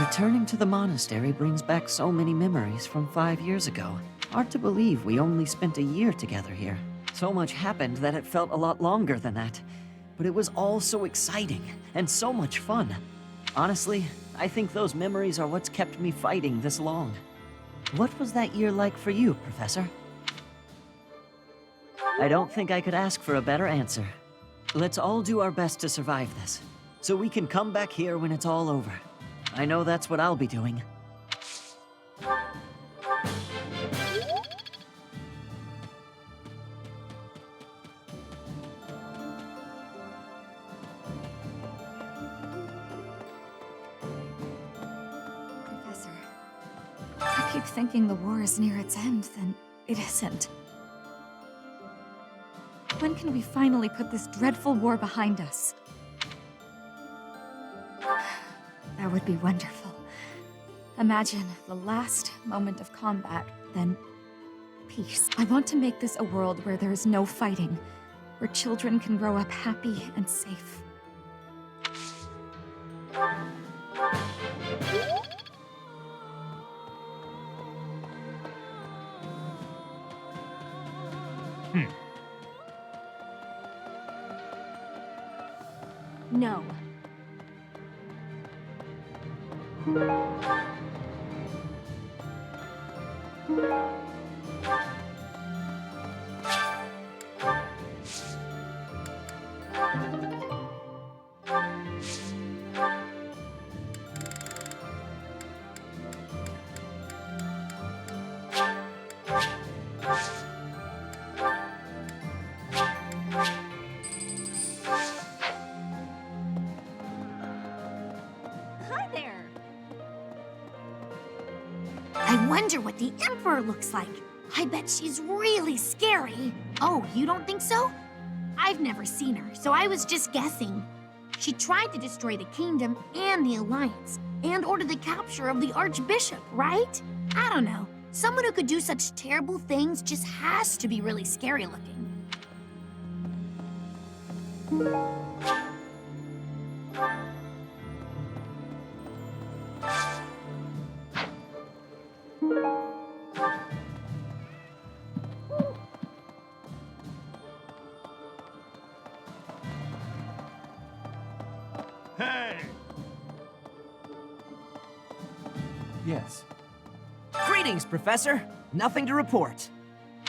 Returning to the monastery brings back so many memories from 5 years ago. Hard to believe we only spent a year together here. So much happened that it felt a lot longer than that. But it was all so exciting and so much fun. Honestly, I think those memories are what's kept me fighting this long. What was that year like for you, Professor? I don't think I could ask for a better answer. Let's all do our best to survive this, so we can come back here when it's all over. I know that's what I'll be doing. Professor, I keep thinking the war is near its end, then it isn't. When can we finally put this dreadful war behind us? That would be wonderful. Imagine the last moment of combat, then peace. I want to make this a world where there is no fighting, where children can grow up happy and safe. No. I wonder what the Emperor looks like. I bet she's really scary. Oh, you don't think so? I've never seen her, so I was just guessing. She tried to destroy the kingdom and the Alliance, and order the capture of the Archbishop, right? I don't know. Someone who could do such terrible things just has to be really scary looking. Hey! Yes. Greetings, Professor. Nothing to report.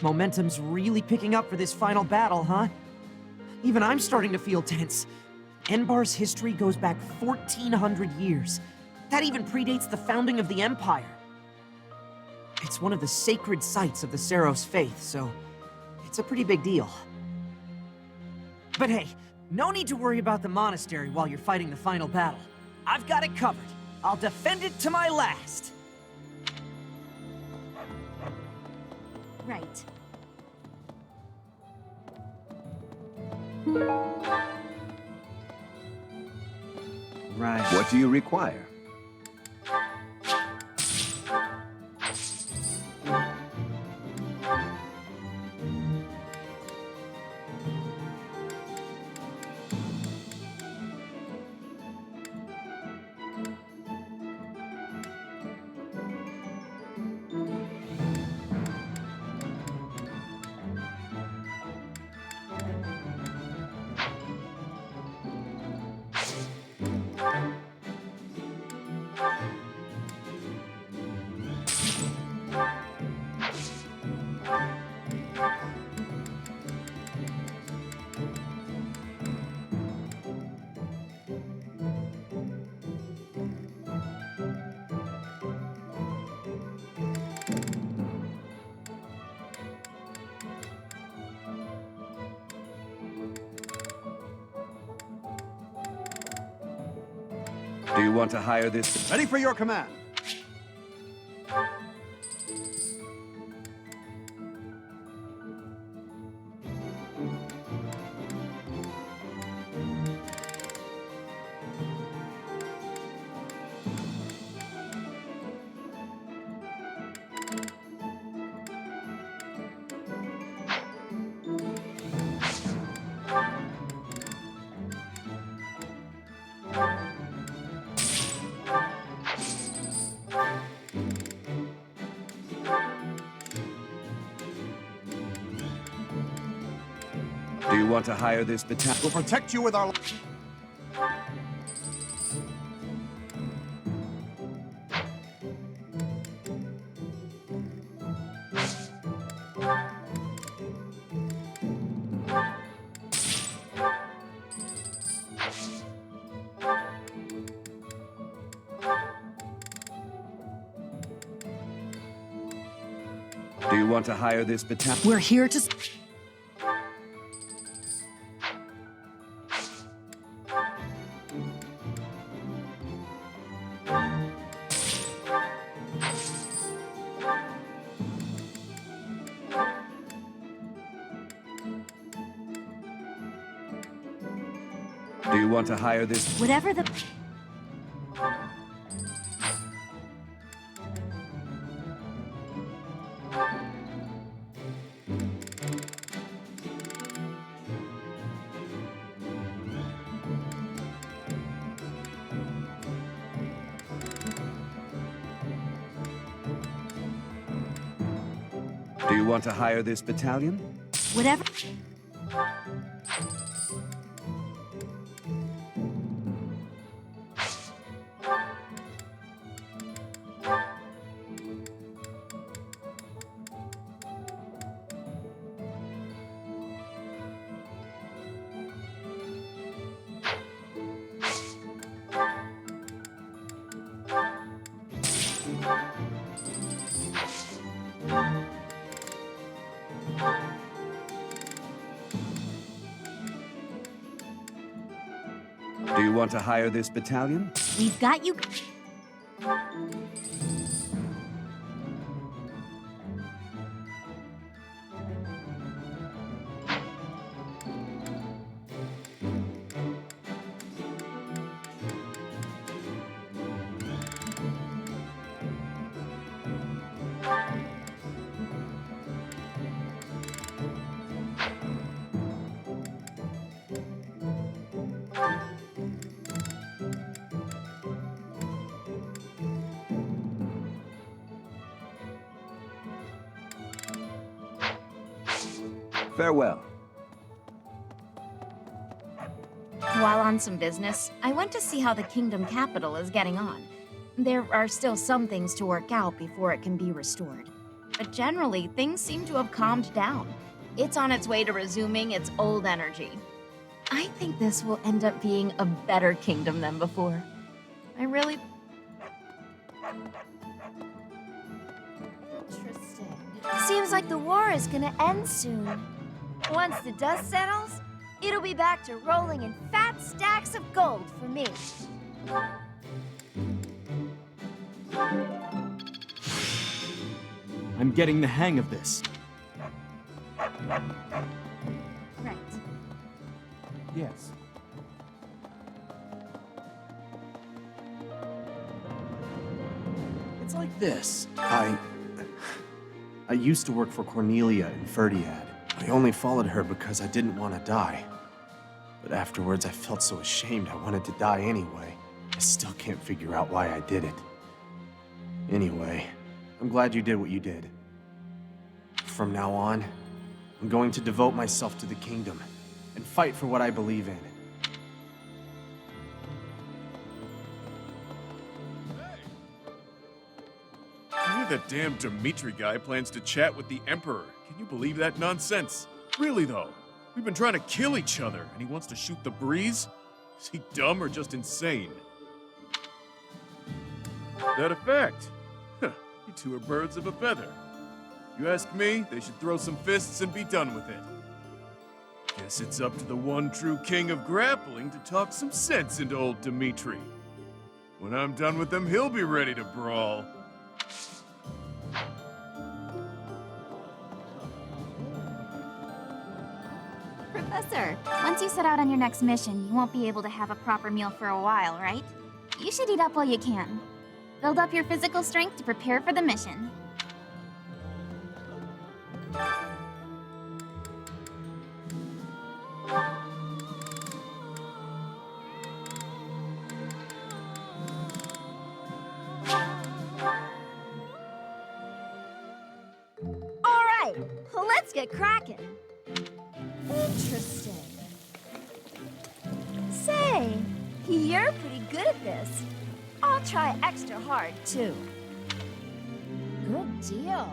Momentum's really picking up for this final battle, huh? Even I'm starting to feel tense. Enbar's history goes back 1,400 years. That even predates the founding of the Empire. It's one of the sacred sites of the Seros faith, so it's a pretty big deal. But hey, no need to worry about the monastery while you're fighting the final battle. I've got it covered. I'll defend it to my last. Right. Right. What do you require? Do you want to hire this? Ready for your command. you want to hire this battalion? We'll protect you with our... Do you want to hire this battalion? We're here to... Do you want to hire this? Whatever the... Do you want to hire this battalion? Whatever... Do you want to hire this battalion? We've got you... Farewell. While on some business, I went to see how the kingdom capital is getting on. There are still some things to work out before it can be restored. But generally, things seem to have calmed down. It's on its way to resuming its old energy. I think this will end up being a better kingdom than before. I really... Interesting. Seems like the war is gonna end soon. Once the dust settles, it'll be back to rolling in fat stacks of gold for me. I'm getting the hang of this. Right. Yes. It's like this. I used to work for Cornelia in Ferdiad. I only followed her because I didn't want to die. But afterwards, I felt so ashamed I wanted to die anyway. I still can't figure out why I did it. Anyway, I'm glad you did what you did. From now on, I'm going to devote myself to the kingdom and fight for what I believe in. I hear that damn Dimitri guy plans to chat with the Emperor. Can you believe that nonsense? Really, though. We've been trying to kill each other, and he wants to shoot the breeze? Is he dumb or just insane? That effect? Huh, you two are birds of a feather. You ask me, they should throw some fists and be done with it. Guess it's up to the one true king of grappling to talk some sense into old Dimitri. When I'm done with him, he'll be ready to brawl. Professor, once you set out on your next mission, you won't be able to have a proper meal for a while, right? You should eat up while you can. Build up your physical strength to prepare for the mission. All right, let's get cracking. Interesting. this. I'll try extra hard, too. Good deal.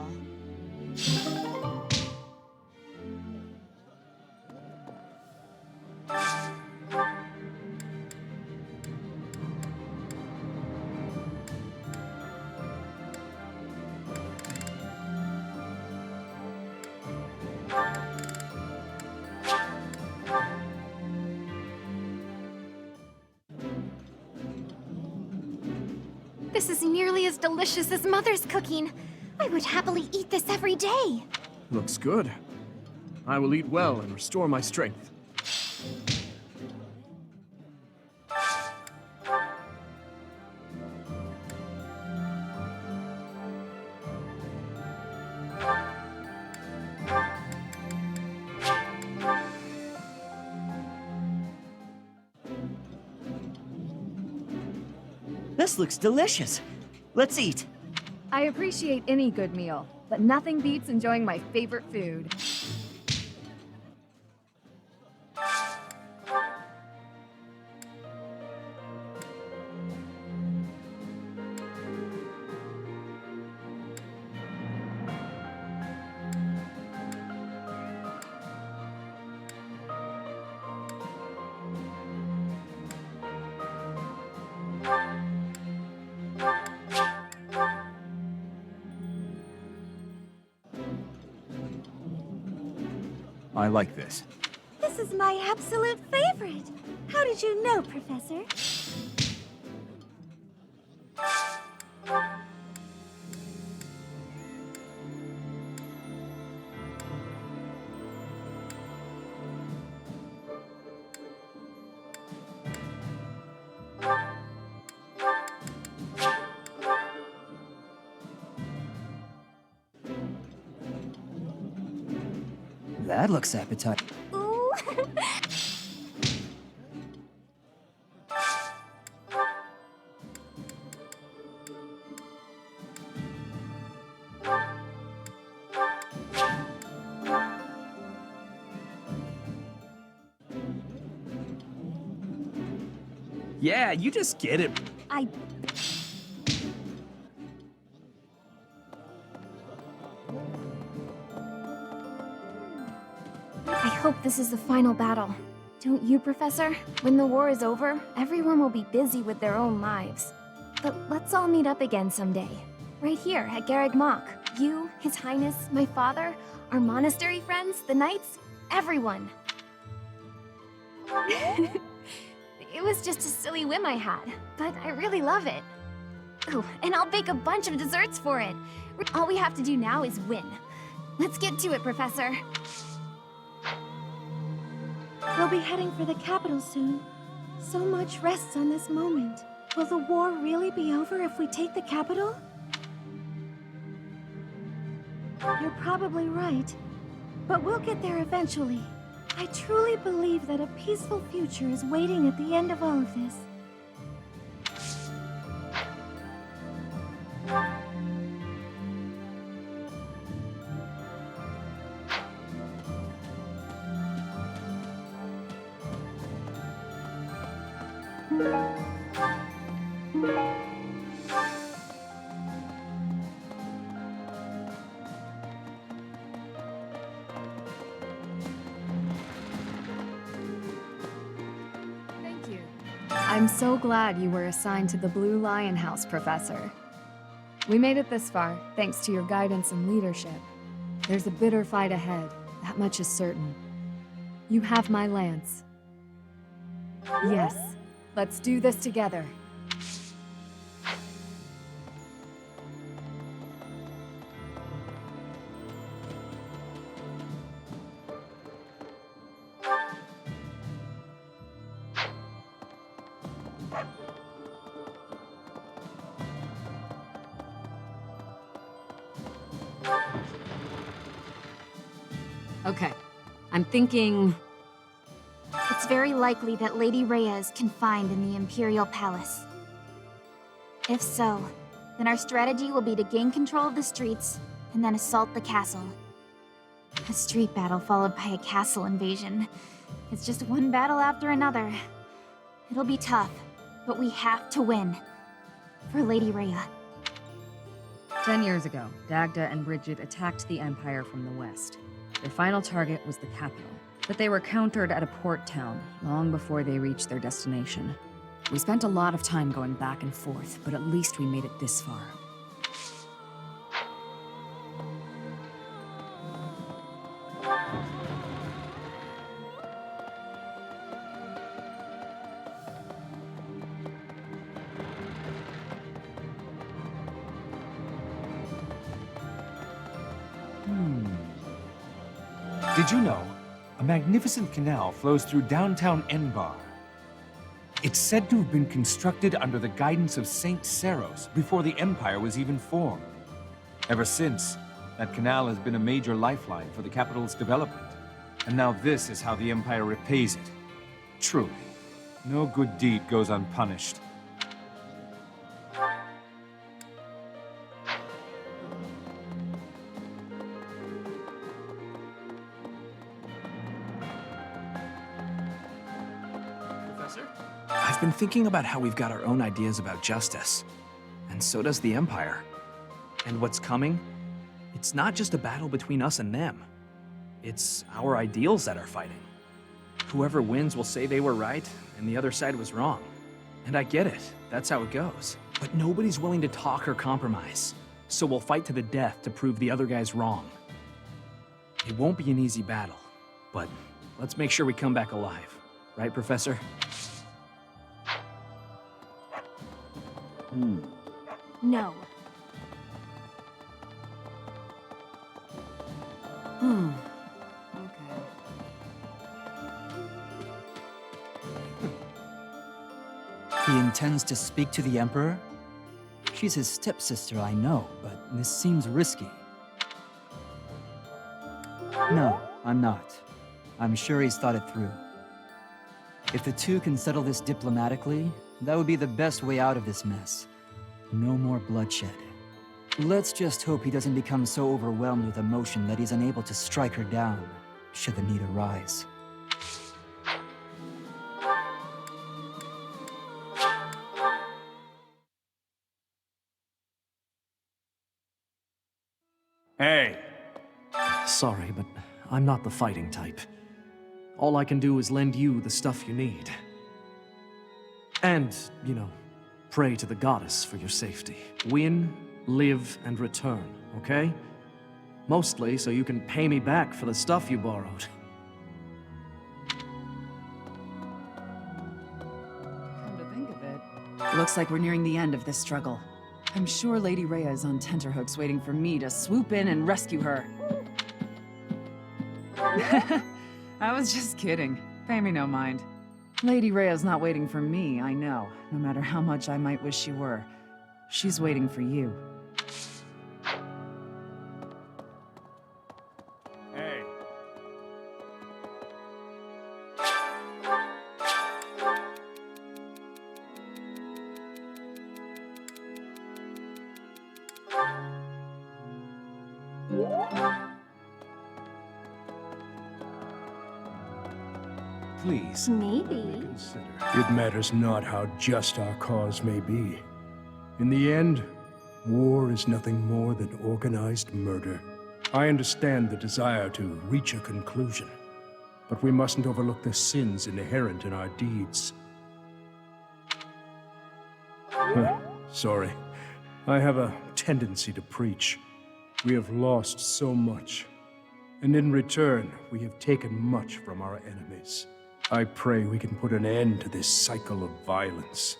This is nearly as delicious as Mother's cooking. I would happily eat this every day. Looks good. I will eat well and restore my strength. This looks delicious. Let's eat. I appreciate any good meal, but nothing beats enjoying my favorite food. I like this. This is my absolute favorite. How did you know, Professor? That looks appetizing. Ooh. Yeah, you just get it. I hope this is the final battle. Don't you, Professor? When the war is over, everyone will be busy with their own lives. But let's all meet up again someday. Right here at Garreg Mach. You, His Highness, my father, our monastery friends, the knights, everyone. It was just a silly whim I had, but I really love it. Ooh, and I'll bake a bunch of desserts for it. All we have to do now is win. Let's get to it, Professor. We'll be heading for the capital soon. So much rests on this moment. Will the war really be over if we take the capital? You're probably right. But we'll get there eventually. I truly believe that a peaceful future is waiting at the end of all of this. Thank you. I'm so glad you were assigned to the Blue Lion House, Professor. We made it this far, thanks to your guidance and leadership. There's a bitter fight ahead, that much is certain. You have my lance. Yes, let's do this together. Okay, I'm thinking... It's very likely that Lady Rhea is confined in the Imperial Palace. If so, then our strategy will be to gain control of the streets and then assault the castle. A street battle followed by a castle invasion. It's just one battle after another. It'll be tough, but we have to win. For Lady Rhea. 10 years ago, Dagda and Bridget attacked the Empire from the west. Their final target was the capital, but they were countered at a port town long before they reached their destination. We spent a lot of time going back and forth, but at least we made it this far. Did you know a magnificent canal flows through downtown Enbar? It's said to have been constructed under the guidance of Saint Saros before the Empire was even formed. Ever since, that canal has been a major lifeline for the capital's development. And now this is how the Empire repays it. Truly, no good deed goes unpunished. I've been thinking about how we've got our own ideas about justice. And so does the Empire. And what's coming? It's not just a battle between us and them. It's our ideals that are fighting. Whoever wins will say they were right, and the other side was wrong. And I get it. That's how it goes. But nobody's willing to talk or compromise. So we'll fight to the death to prove the other guy's wrong. It won't be an easy battle, but let's make sure we come back alive. Right, Professor? No. He intends to speak to the Emperor? She's his stepsister, I know, but this seems risky. No, I'm not. I'm sure he's thought it through. If the two can settle this diplomatically, that would be the best way out of this mess. No more bloodshed. Let's just hope he doesn't become so overwhelmed with emotion that he's unable to strike her down, should the need arise. Hey! Sorry, but I'm not the fighting type. All I can do is lend you the stuff you need. And, you know, pray to the goddess for your safety. Win, live, and return, okay? Mostly so you can pay me back for the stuff you borrowed. Come to think of it, looks like we're nearing the end of this struggle. I'm sure Lady Rhea is on tenterhooks waiting for me to swoop in and rescue her. I was just kidding. Pay me no mind. Lady Rhea's not waiting for me, I know, no matter how much I might wish she were. She's waiting for you. Hey! Please. Maybe. It matters not how just our cause may be. In the end, war is nothing more than organized murder. I understand the desire to reach a conclusion, but we mustn't overlook the sins inherent in our deeds. Sorry. I have a tendency to preach. We have lost so much, and in return, we have taken much from our enemies. I pray we can put an end to this cycle of violence.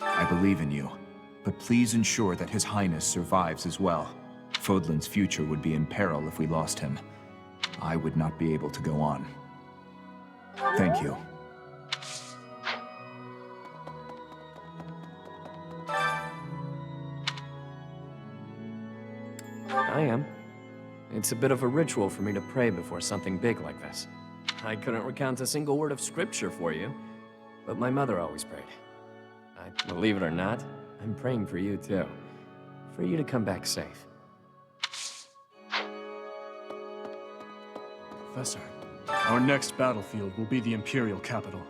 I believe in you, but please ensure that His Highness survives as well. Fodlan's future would be in peril if we lost him. I would not be able to go on. Thank you. I am. It's a bit of a ritual for me to pray before something big like this. I couldn't recount a single word of scripture for you, but my mother always prayed. Believe it or not, I'm praying for you too. For you to come back safe. Professor, our next battlefield will be the Imperial capital.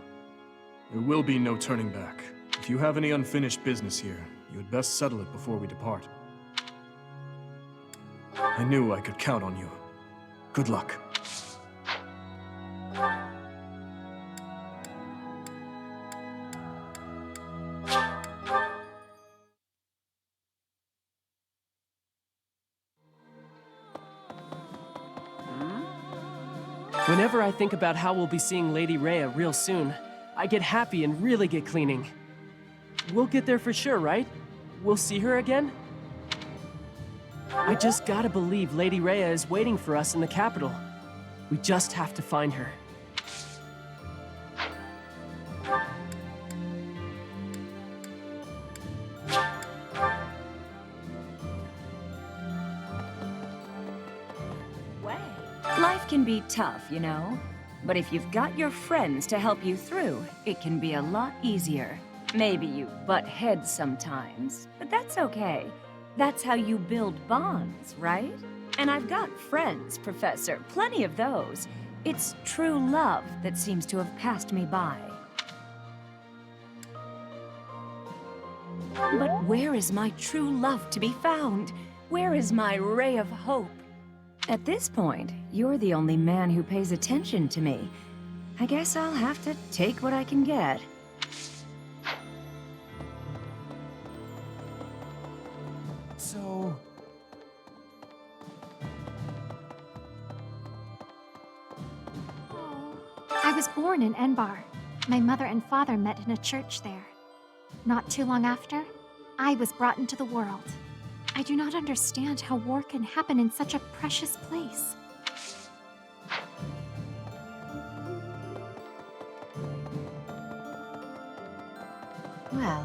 There will be no turning back. If you have any unfinished business here, you had best settle it before we depart. I knew I could count on you. Good luck. Whenever I think about how we'll be seeing Lady Rhea real soon, I get happy and really get cleaning. We'll get there for sure, right? We'll see her again? I just gotta believe Lady Rhea is waiting for us in the capital. We just have to find her. Life can be tough, you know. But if you've got your friends to help you through, it can be a lot easier. Maybe you butt heads sometimes, but that's okay. That's how you build bonds, right? And I've got friends, Professor, plenty of those. It's true love that seems to have passed me by. But where is my true love to be found? Where is my ray of hope? At this point, you're the only man who pays attention to me. I guess I'll have to take what I can get. So... I was born in Enbar. My mother and father met in a church there. Not too long after, I was brought into the world. I do not understand how war can happen in such a precious place. Well...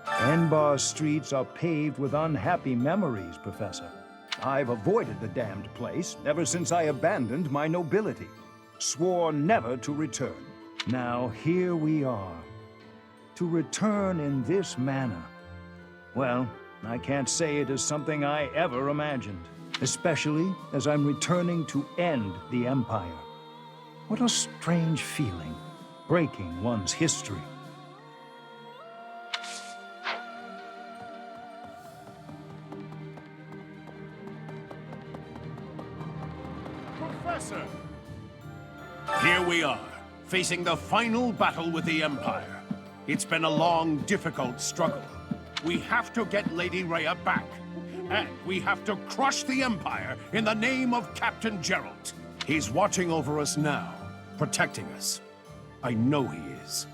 Enbar's streets are paved with unhappy memories, Professor. I've avoided the damned place ever since I abandoned my nobility. Swore never to return. Now here we are. To return in this manner. Well, I can't say it is something I ever imagined. Especially as I'm returning to end the Empire. What a strange feeling, breaking one's history. Professor! Here we are, facing the final battle with the Empire. It's been a long, difficult struggle. We have to get Lady Rhea back. And we have to crush the Empire in the name of Captain Geralt. He's watching over us now, protecting us. I know he is.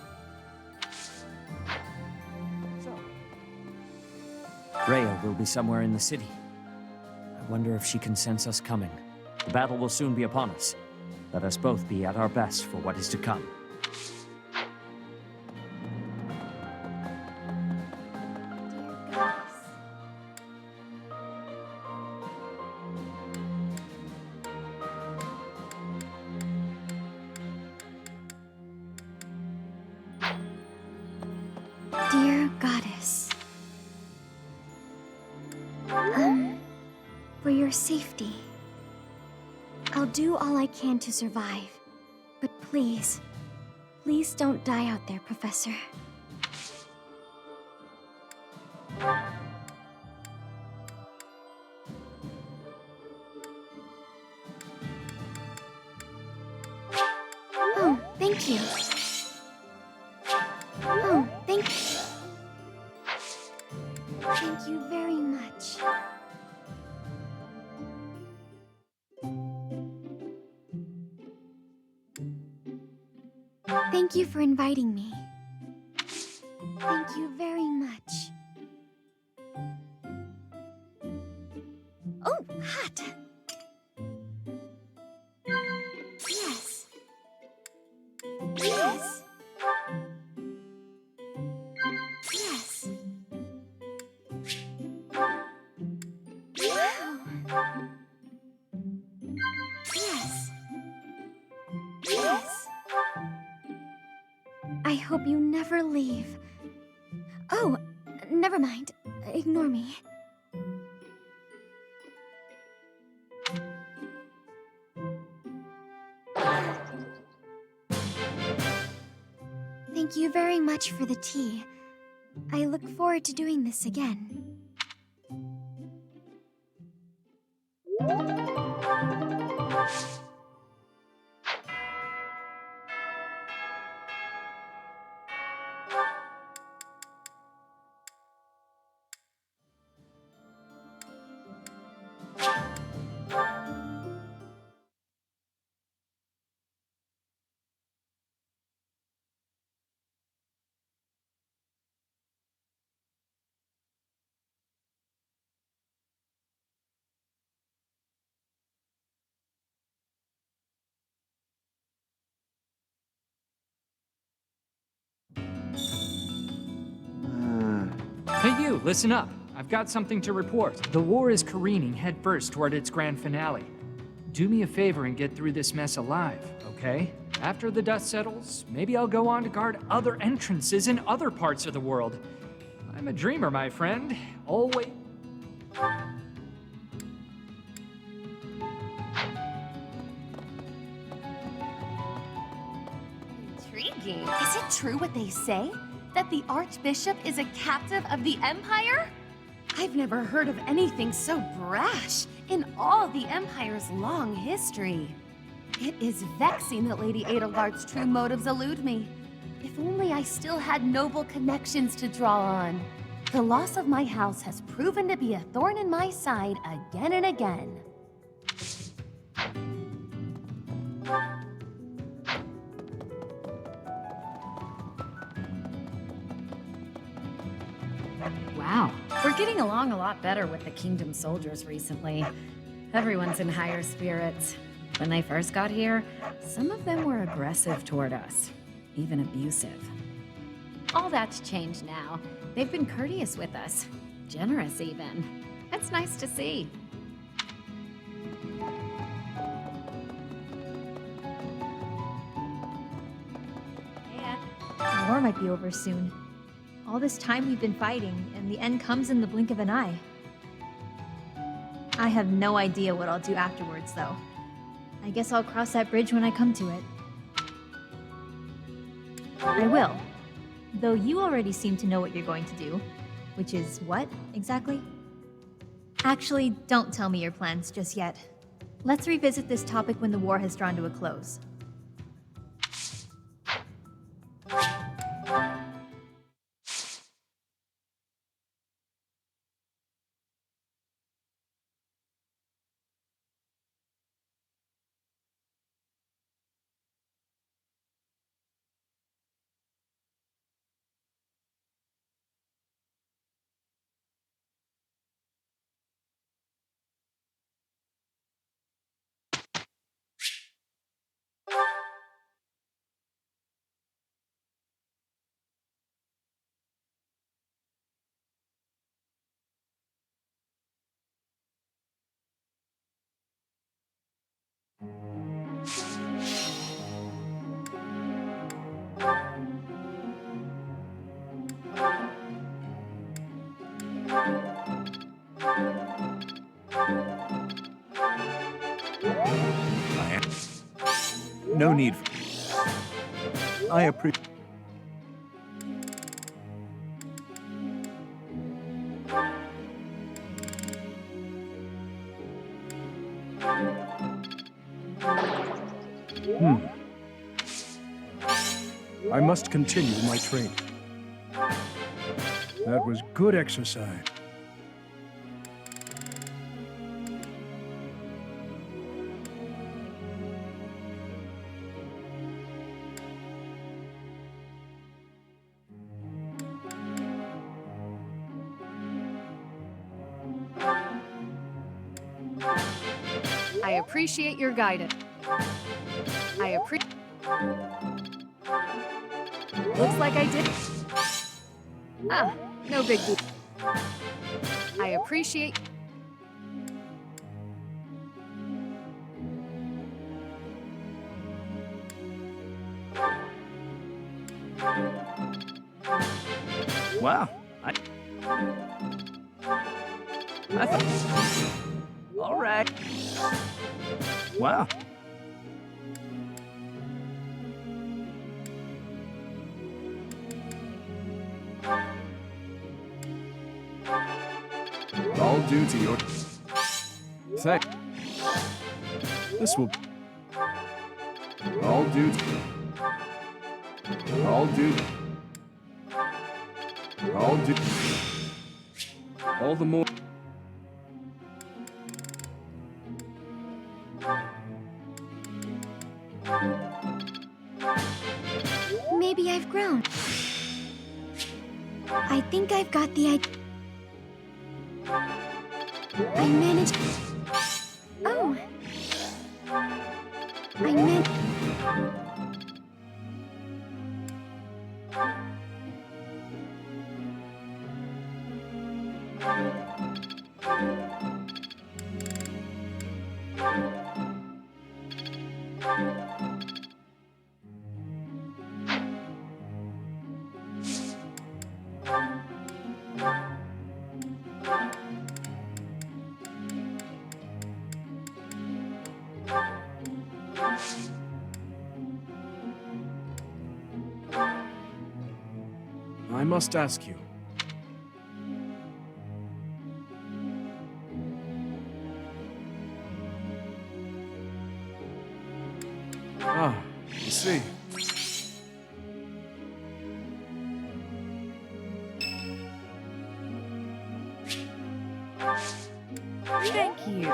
Rhea will be somewhere in the city. I wonder if she can sense us coming. The battle will soon be upon us. Let us both be at our best for what is to come. Dear Goddess, for your safety, I'll do all I can to survive. But please, please don't die out there, Professor. Oh, thank you. Oh, thank you. Thank you very much. Thank you for inviting me. Thank you very much. Oh, hot! Yes. Yes. Yes. Wow. Yes. Yes. I hope you never leave. Oh, never mind. Ignore me. Thank you very much for the tea. I look forward to doing this again. Hey you, listen up. I've got something to report. The war is careening headfirst toward its grand finale. Do me a favor and get through this mess alive, okay? After the dust settles, maybe I'll go on to guard other entrances in other parts of the world. I'm a dreamer, my friend. Always. Intriguing. Is it true what they say? That the Archbishop is a captive of the Empire? I've never heard of anything so brash in all the Empire's long history. It is vexing that Lady Edelgard's true motives elude me. If only I still had noble connections to draw on. The loss of my house has proven to be a thorn in my side again and again. Wow, we're getting along a lot better with the Kingdom soldiers recently. Everyone's in higher spirits. When they first got here, some of them were aggressive toward us, even abusive. All that's changed now. They've been courteous with us, generous even. It's nice to see. The war might be over soon. All this time we've been fighting, and the end comes in the blink of an eye. I have no idea what I'll do afterwards, though. I guess I'll cross that bridge when I come to it. I will. Though you already seem to know what you're going to do. Which is what, exactly? Actually, don't tell me your plans just yet. Let's revisit this topic when the war has drawn to a close. No need for... I appreciate... I must continue my training. That was good exercise. I appreciate your guidance. I appreciate... Looks like I did. Ah, no big deal. I appreciate... Wow. I thought... All right. Wow. All due to your... Thank... This will... All due to... All due... All due... All the more... Maybe I've grown. I think I've got the idea. I managed... Oh! I meant... I must ask you. Ah, I see. Thank you.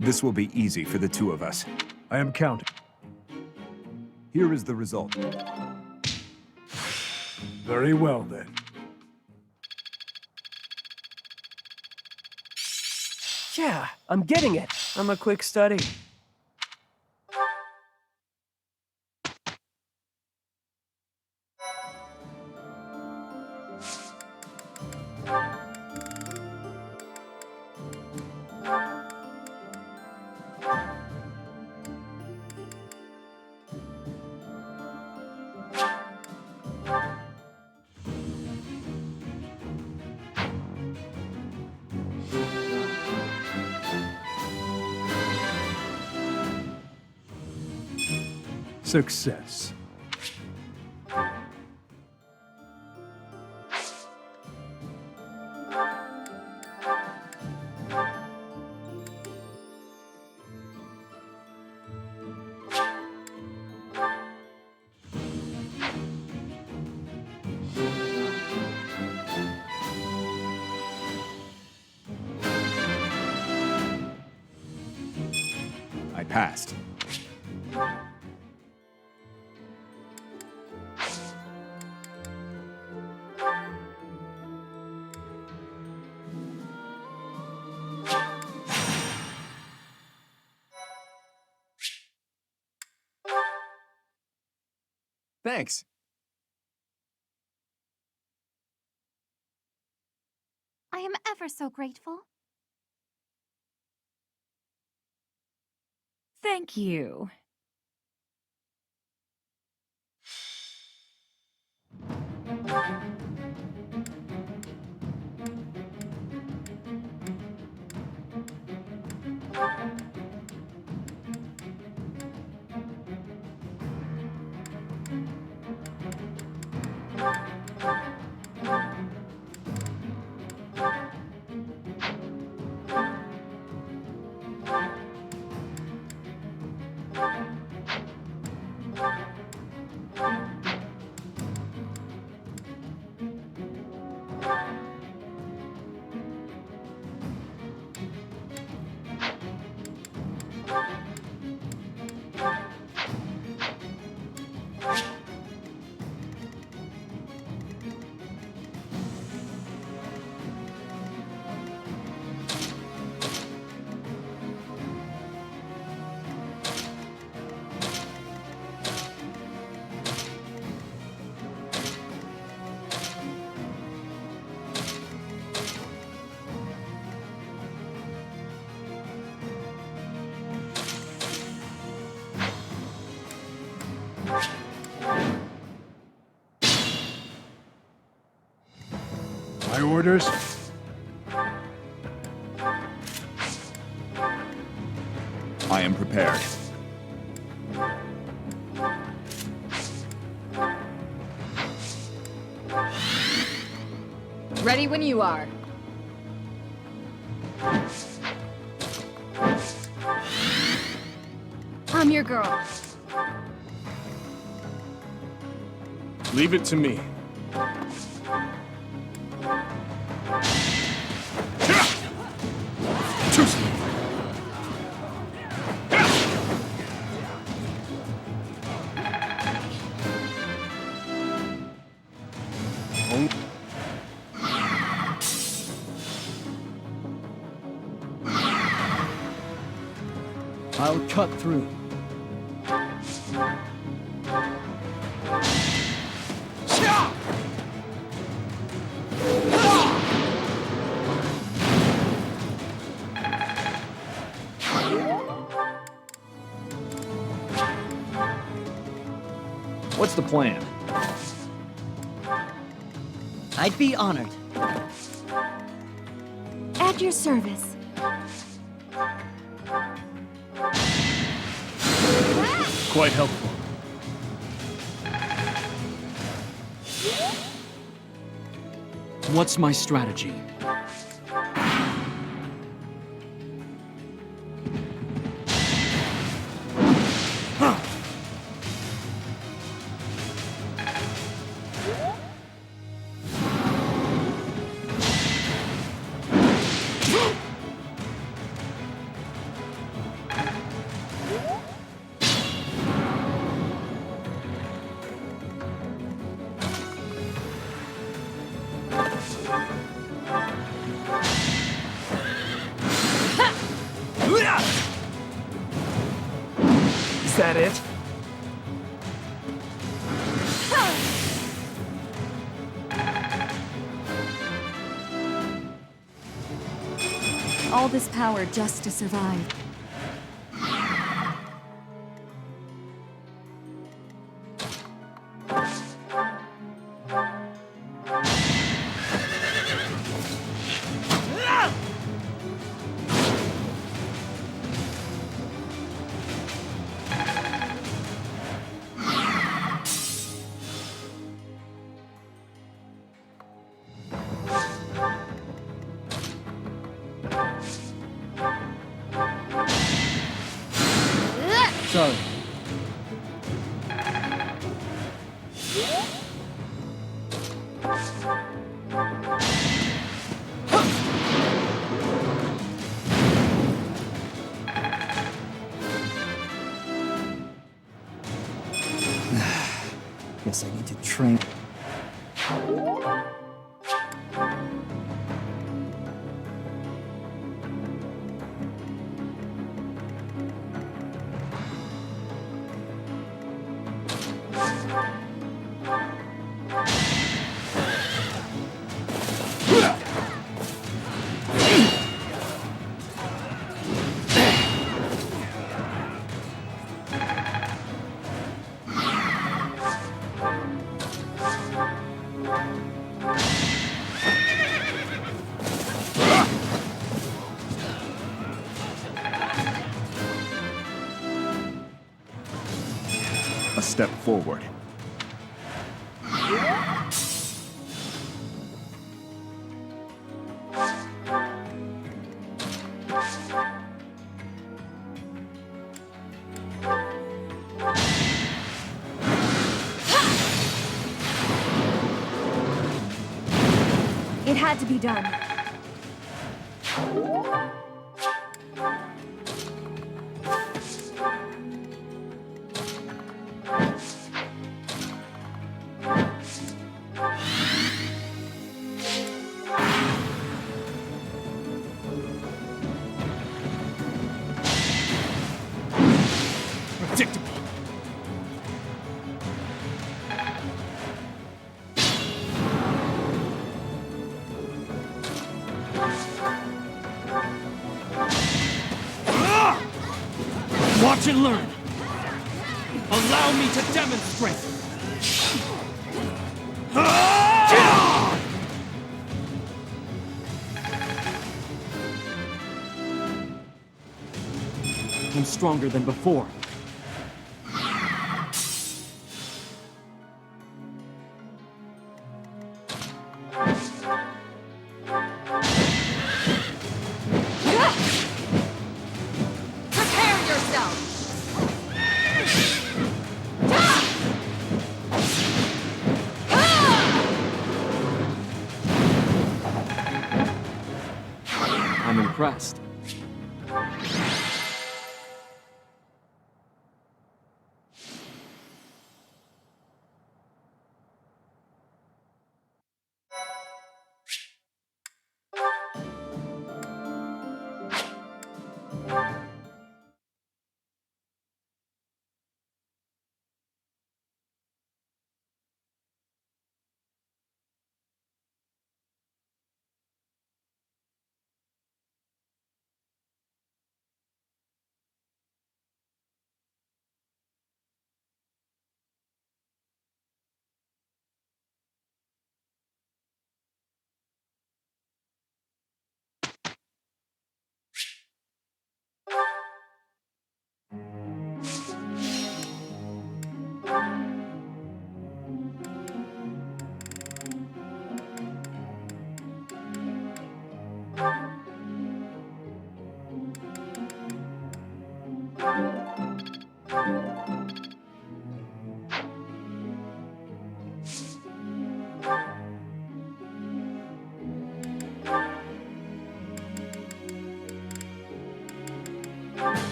This will be easy for the two of us. I am counting. Here is the result. Very well, then. Yeah, I'm getting it. I'm a quick study. Success. I passed. Thanks. I am ever so grateful. Thank you. My orders? I am prepared. Ready when you are. I'm your girl. Leave it to me. I'll cut through. What's the plan? I'd be honored. At your service. Quite helpful. What's my strategy? Is that it? All this power just to survive. Sorry. Guess I need to train. A step forward. It had to be done. Predictable. Watch and learn. Allow me to demonstrate. I'm stronger than before. Prepare yourself! I'm impressed.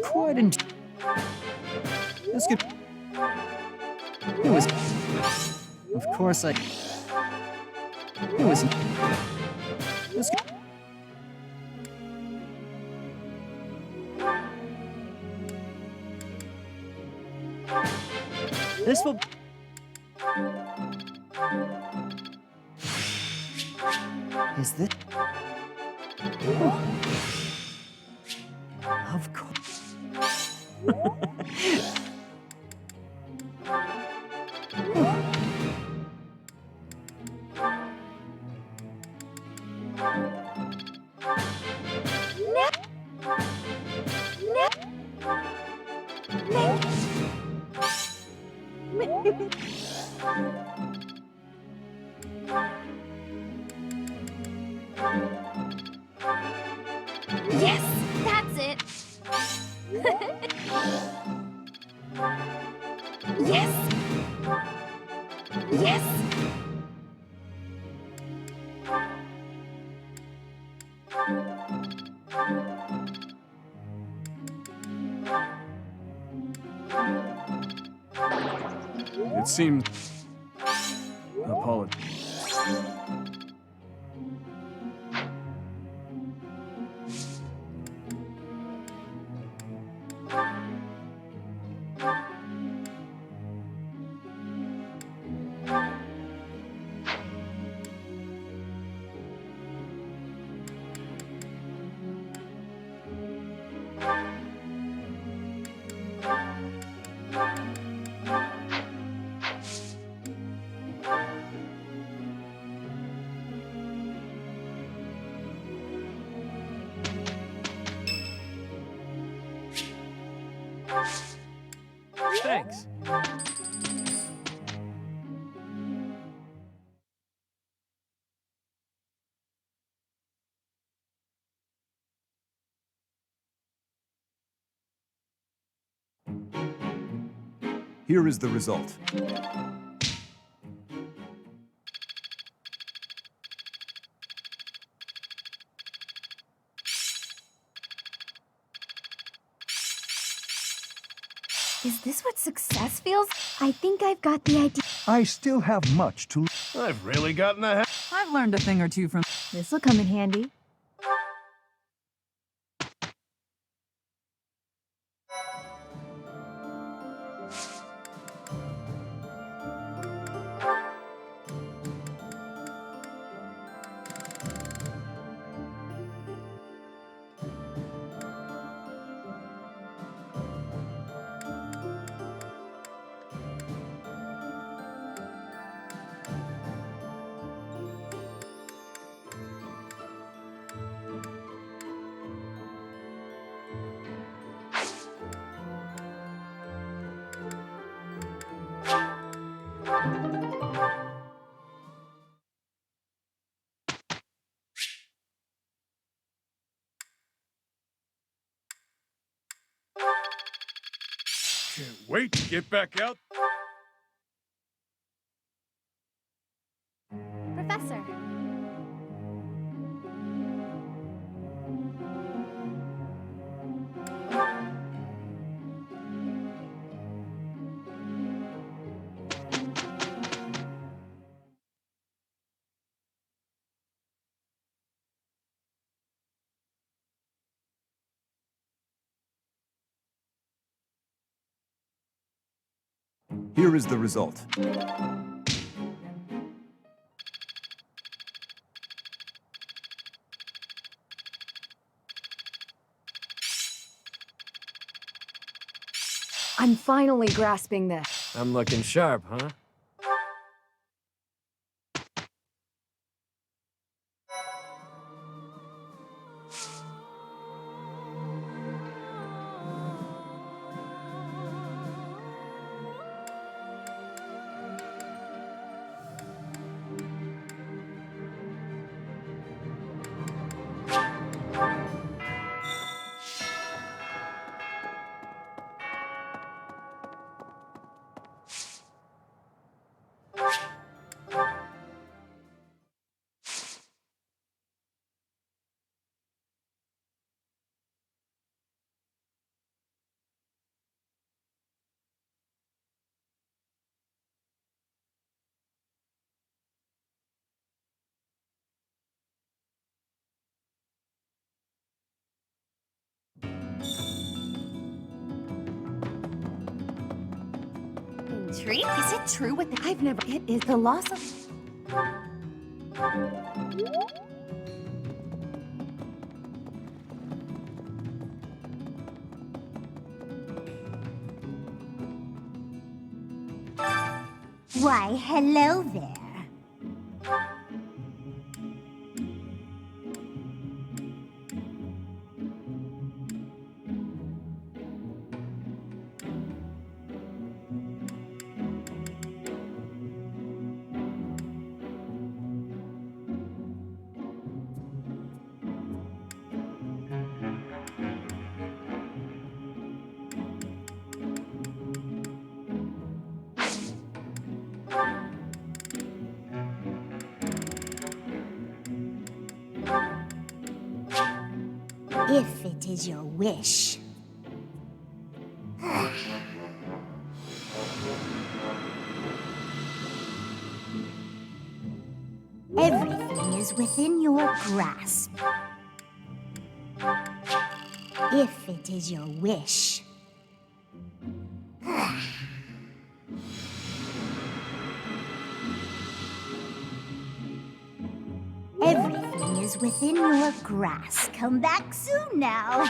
Quite This could... It was... Of course I... It was... This could... This will... Is this... Oh. Of course. Yes, that's it. Yes. Yes. It seems... Apologies. Thanks. Here is the result. Is this what success feels? I think I've got the idea. I still have much to... I've really gotten ahead. I've learned a thing or two from... This'll come in handy. Can't wait to get back out. Professor. Here is the result. I'm finally grasping this. I'm looking sharp, huh? Intrigue? Is it true what I've never... It is the loss of... Why, hello there. If it is your wish. Everything is within your grasp. If it is your wish. Everything is within your grasp. Come back soon now.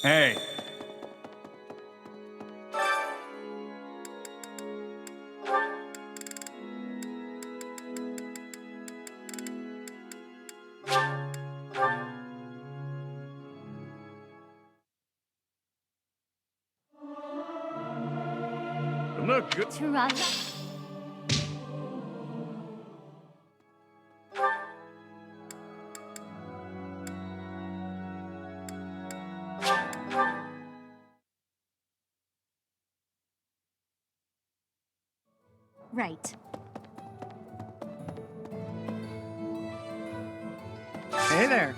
Hey. I'm not good. Try. Right. Hey there.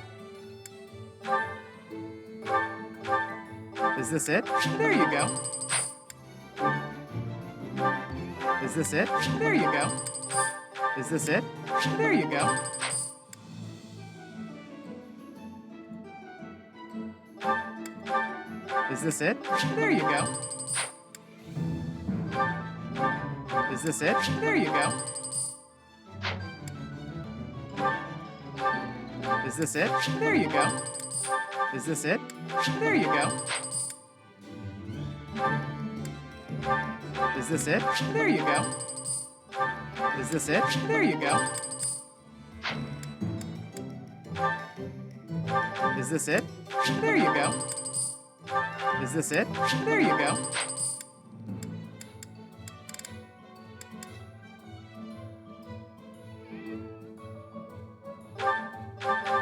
Is this it? There you go. Is this it? There you go. Is this it? There you go. Is this it? There you go. Is this it? There you go. Is this it? There you go. Is this it? There you go. Is this it? There you go. Is this it? There you go. Is this it? There you go. Is this it? There you go.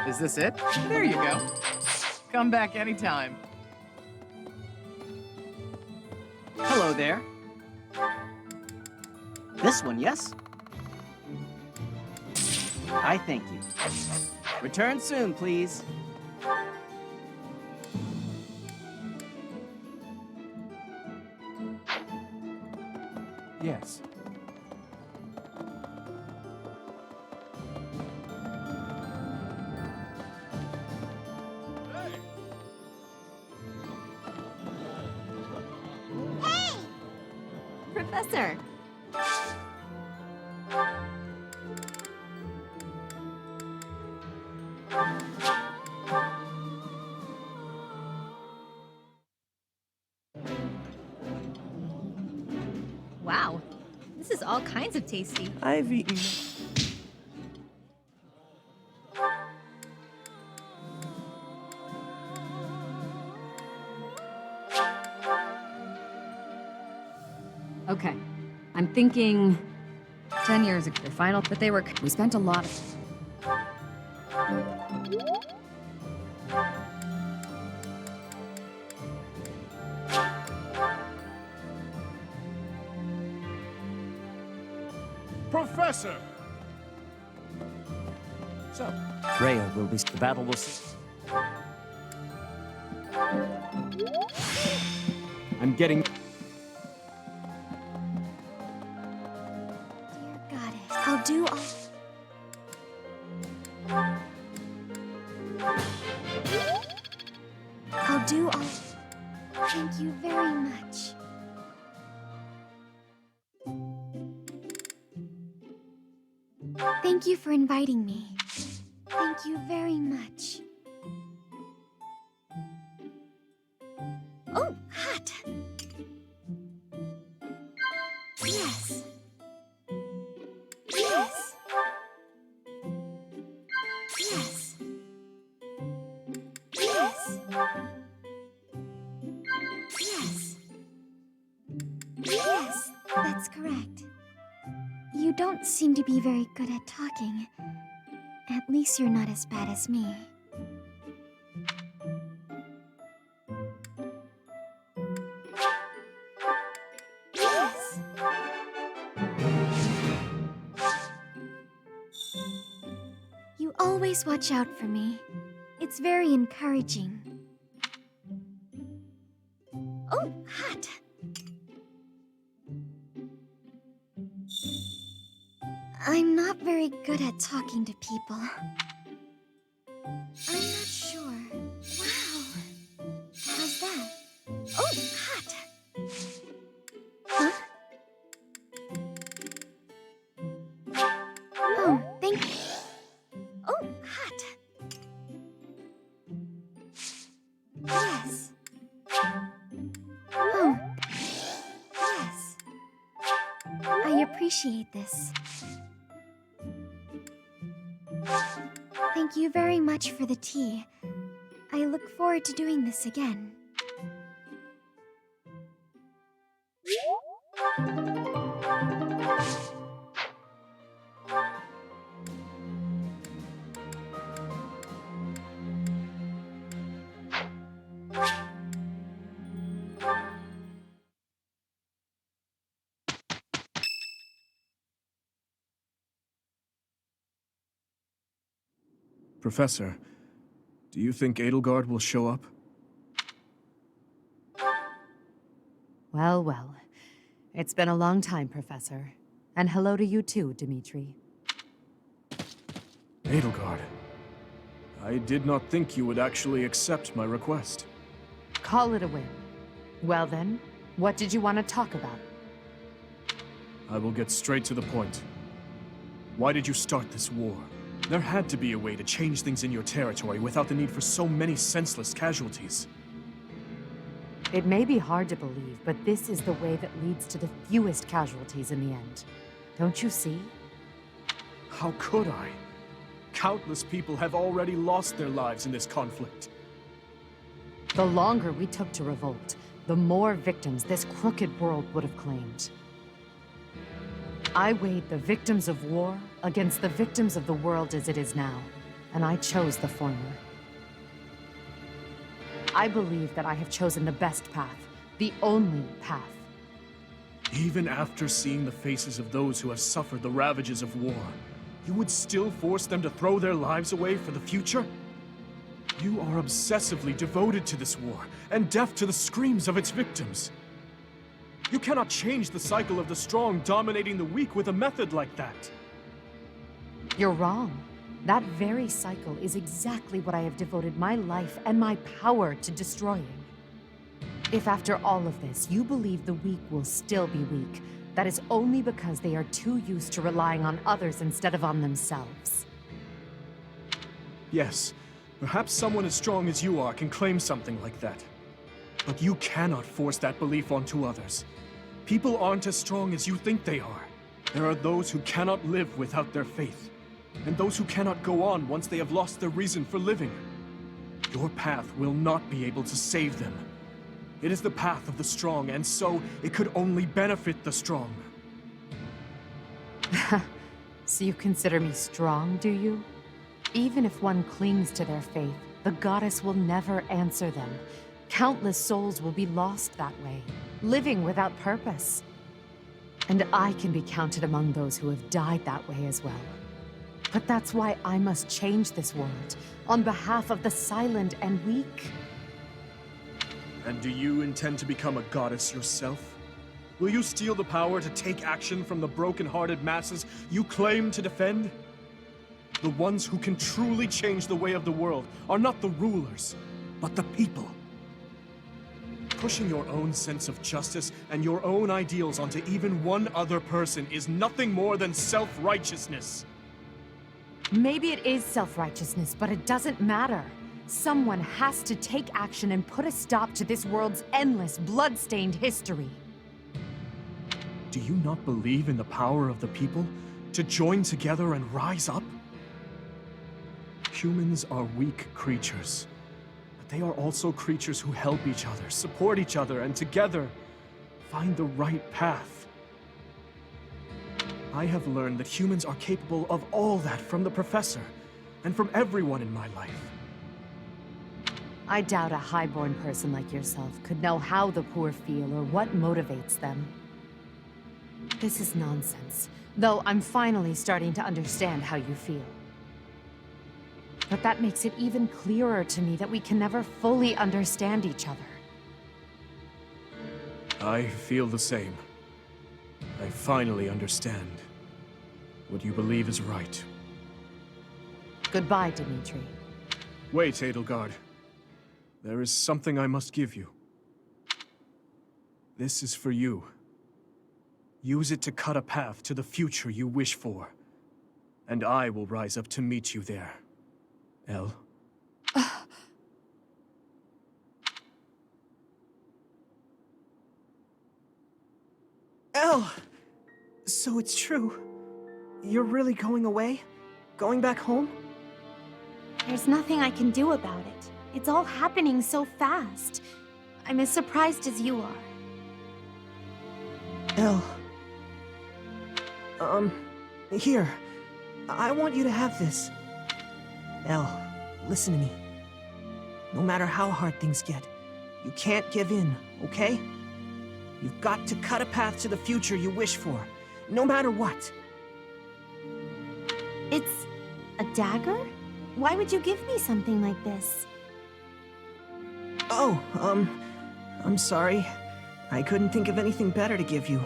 Is this it? There you go. Come back anytime. Hello there. This one, yes? I thank you. Return soon, please. Yes. Professor! Wow, this is all kinds of tasty. I've eaten. Okay, I'm thinking 10 years ago, the final, but we spent a lot of... Professor! So, Rhea will be... The battle will cease. I'm getting... I'll do all... I'll do all... Thank you very much. Thank you for inviting me. Thank you very much. Oh, hot! Yes. Yes. Yes. Yes. Yes. Yes, that's correct. You don't seem to be very good at talking. At least you're not as bad as me. Yes. You always watch out for me. It's very encouraging. Oh, hot! I'm not very good at talking to people. I'm not sure. Wow! How's that? Oh, hot! Huh? Oh, thank you. Oh, hot! Yes. Oh. Yes. I appreciate this. Thank you very much for the tea. I look forward to doing this again. Professor, do you think Edelgard will show up? Well, well. It's been a long time, Professor. And hello to you too, Dimitri. Edelgard, I did not think you would actually accept my request. Call it a win. Well then, what did you want to talk about? I will get straight to the point. Why did you start this war? There had to be a way to change things in your territory without the need for so many senseless casualties. It may be hard to believe, but this is the way that leads to the fewest casualties in the end. Don't you see? How could I? Countless people have already lost their lives in this conflict. The longer we took to revolt, the more victims this crooked world would have claimed. I weighed the victims of war against the victims of the world as it is now, and I chose the former. I believe that I have chosen the best path, the only path. Even after seeing the faces of those who have suffered the ravages of war, you would still force them to throw their lives away for the future? You are obsessively devoted to this war, and deaf to the screams of its victims. You cannot change the cycle of the strong dominating the weak with a method like that. You're wrong. That very cycle is exactly what I have devoted my life and my power to destroying. If after all of this, you believe the weak will still be weak, that is only because they are too used to relying on others instead of on themselves. Yes, perhaps someone as strong as you are can claim something like that. But you cannot force that belief onto others. People aren't as strong as you think they are. There are those who cannot live without their faith, and those who cannot go on once they have lost their reason for living. Your path will not be able to save them. It is the path of the strong, and so it could only benefit the strong. So you consider me strong, do you? Even if one clings to their faith, the goddess will never answer them. Countless souls will be lost that way, living without purpose. And I can be counted among those who have died that way as well. But that's why I must change this world, on behalf of the silent and weak. And do you intend to become a goddess yourself? Will you steal the power to take action from the broken-hearted masses you claim to defend? The ones who can truly change the way of the world are not the rulers, but the people. Pushing your own sense of justice and your own ideals onto even one other person is nothing more than self-righteousness. Maybe it is self-righteousness, but it doesn't matter. Someone has to take action and put a stop to this world's endless, blood-stained history. Do you not believe in the power of the people to join together and rise up? Humans are weak creatures, but they are also creatures who help each other, support each other, and together find the right path. I have learned that humans are capable of all that from the Professor, and from everyone in my life. I doubt a highborn person like yourself could know how the poor feel or what motivates them. This is nonsense, though I'm finally starting to understand how you feel. But that makes it even clearer to me that we can never fully understand each other. I feel the same. I finally understand what you believe is right. Goodbye, Dimitri. Wait, Edelgard. There is something I must give you. This is for you. Use it to cut a path to the future you wish for. And I will rise up to meet you there. El? El! So it's true. You're really going away? Going back home? There's nothing I can do about it. It's all happening so fast. I'm as surprised as you are. El. Here. I want you to have this. El, listen to me. No matter how hard things get, you can't give in, okay? You've got to cut a path to the future you wish for, no matter what. It's a dagger? Why would you give me something like this? Oh, I'm sorry. I couldn't think of anything better to give you.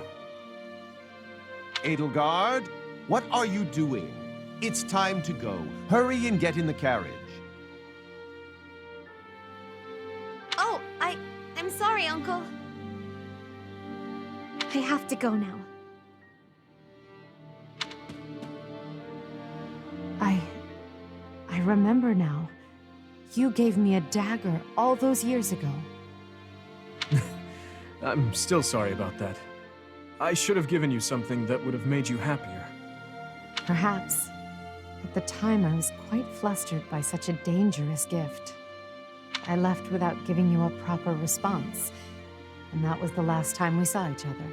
Edelgard, what are you doing? It's time to go. Hurry and get in the carriage. Oh, I'm sorry, Uncle. I have to go now. I remember now. You gave me a dagger all those years ago. I'm still sorry about that. I should have given you something that would have made you happier. Perhaps. At the time, I was quite flustered by such a dangerous gift. I left without giving you a proper response, and that was the last time we saw each other.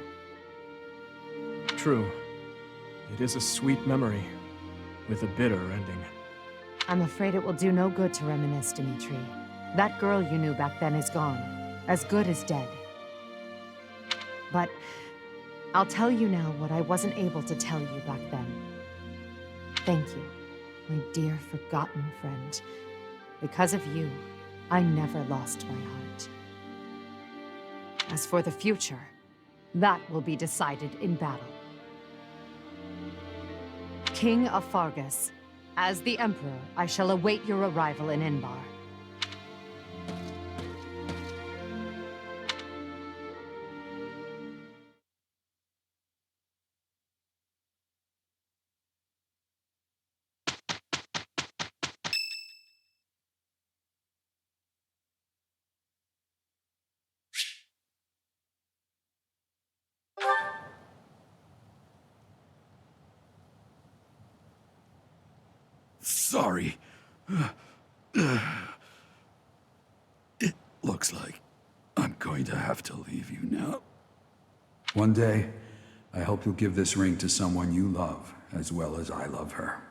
True. It is a sweet memory, with a bitter ending. I'm afraid it will do no good to reminisce, Dimitri. That girl you knew back then is gone. As good as dead. But I'll tell you now what I wasn't able to tell you back then. Thank you, my dear forgotten friend. Because of you, I never lost my heart. As for the future, that will be decided in battle. King of Fargus, as the Emperor, I shall await your arrival in Inbar. Sorry. It looks like I'm going to have to leave you now. One day, I hope you'll give this ring to someone you love as well as I love her.